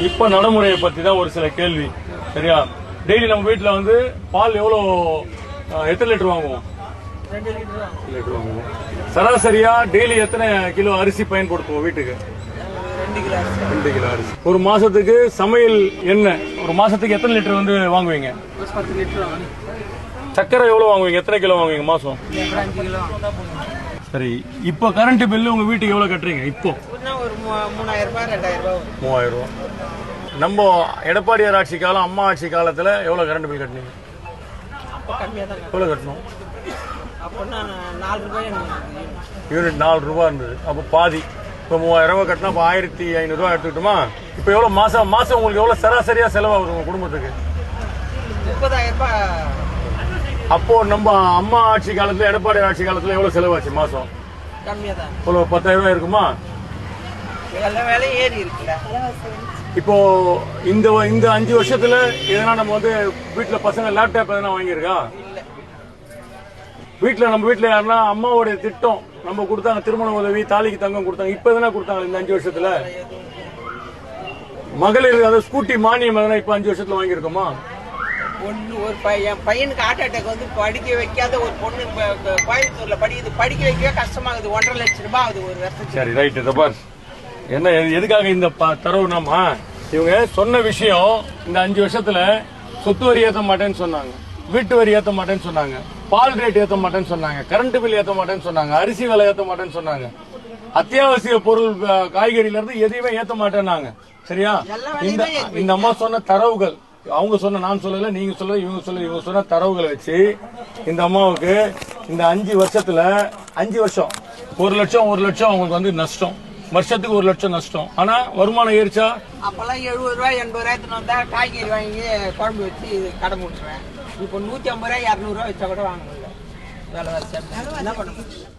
இப்ப நடைமுறையை பத்தி தான் ஒரு சில கேள்வி. சரியா? டெய்லி நம்ம வீட்டுல வந்து பால் எத்தனை லிட்டர் வாங்குவோம்? 2 லிட்டர் வாங்குவோம். சராசரியா டெய்லி எத்தனை கிலோ அரிசி பயன்படுத்துவோம் வீட்டுக்கு? 2 கிலோ அரிசி. ஒரு மாசத்துக்கு சமையல் எண்ணெய் ஒரு மாசத்துக்கு எத்தனை லிட்டர் வந்து வாங்குவீங்க? 10 லிட்டர். சக்கரை எவ்வளவு வாங்குவீங்க? எத்தனை கிலோ வாங்குவீங்க மாசம்? 5 கிலோ. சரி, இப்போ கரண்ட் பில்லு உங்க வீட்டுக்கு எவ்வளவு கட்டுறீங்க? இப்போ ஒரு 3000 ரூபாய் 2000 ரூபாய். 3000 ரூபாய். நம்ம எடப்பாடியார் ஆட்சி காலம், அம்மா ஆட்சி காலத்துல எவ்வளவு கரண்ட் பில் கட்டினீங்க? எவ்வளவு கட்டணும்? அப்போனா 4 ரூபாய் யூனிட் 4 ரூபாய் இருந்தது. அப்போ பாதி. இப்போ 3000 ரூபாய் கட்டினா இப்போ 1500 ரூபாய் எடுத்துக்கிட்டோமா? இப்போ எவ்வளவு மாசம் உங்களுக்கு எவ்வளவு சராசரியா செலவாகுது உங்க குடும்பத்துக்கு? 30,000 ரூபாய். அப்போ நம்ம அம்மா ஆட்சி காலத்துல, எடப்பாடி ஆட்சி காலத்துல எவ்வளவு செலவாச்சு மாசம்? கம்மியா தான். எவ்வளவு 10,000 ரூபாய் இருக்குமா? எல்லா வேலையும் ஏறி இருக்குல்ல. இப்போ இந்த 5 வருஷத்துல எதனா நம்ம வந்து வீட்டுல பசங்க லேப்டாப் எதனா வாங்கியிருக்கா? நம்ம வீட்டுல யாருன்னா அம்மாவோட திட்டம் நம்ம கொடுத்தாங்க, திருமண உதவி, தாலிக்கு தங்கம் கொடுத்தாங்க. இப்ப எதனா கொடுத்தாங்க இந்த 5 வருஷத்துல? மகளிர் அதாவது ஸ்கூட்டி மானியம் எதனா இப்ப 5 வருஷத்துல வாங்கியிருக்கோமா? என் பையனுக்கு ஹார்ட் அட்டாக் வந்து படிக்க வைக்காத ஒரு பொண்ணு கோயம்புத்தூர்ல படிக்க வைக்கவே கஷ்டமாகுது. 1.5 லட்சம் ரூபாய் ஆகுது ஒரு வருஷம். சரி, ரைட். என்ன எதுக்காக இந்த தரவுனாமா? இவங்க சொன்ன விஷயம், இந்த 5 வருஷத்துல சொத்து வரி ஏத்த மாட்டேன்னு சொன்னாங்க, வீட்டு வரி ஏத்த மாட்டேன்னு சொன்னாங்க, பால் ரேட் ஏத்த மாட்டேன்னு சொன்னாங்க, கரண்ட் பில் ஏத்த மாட்டேன்னு சொன்னாங்க, அரிசி விலை ஏத்த மாட்டேன்னு சொன்னாங்க, அத்தியாவசிய பொருள் காய்கறில இருந்து எதையுமே ஏத்த மாட்டேன்னாங்க. சரியா? இந்த அம்மா சொன்ன தரவுகள், அவங்க சொன்ன, நான் சொல்லல, நீங்க சொல்ல, இவங்க சொன்ன தரவுகளை வச்சு இந்த அம்மாவுக்கு இந்த 5 வருஷத்துல 5 வருஷம் 1 லட்சம் அவங்களுக்கு வந்து நஷ்டம். வருஷத்துக்கு 1 லட்சம் நஷ்டம். ஆனா வருமானம் ஏறிச்சா? அப்பெல்லாம் 70 ரூபாய் 80 ரூபாய் வந்தா காய்கறி வாங்கி குழம்பு வச்சு கடை முடிச்சுவேன். இப்போ 150 ரூபாய் 200 ரூபாய் வச்சா கூட வாங்க முடியல. வேலை என்ன பண்ண முடியும்?